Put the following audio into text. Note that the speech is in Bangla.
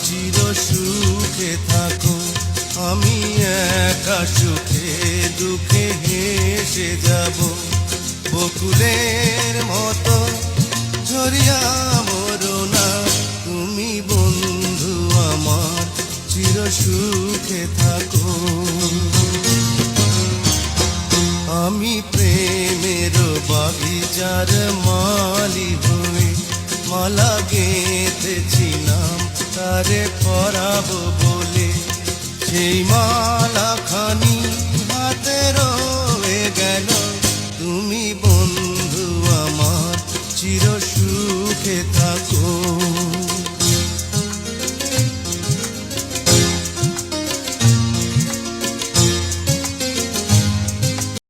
চির সুখে থাকো। আমি একা সুখে দুঃখে হেসে যাব, বকুলের মতো ঝরিয়া মরো না। তুমি বন্ধু আমার চির সুখে থাকো। আমি প্রেমের বাগিচার মালি হয়ে মালা গেঁথেছিলাম তারে পরাবো বলে। সেই মালা খানি হাতে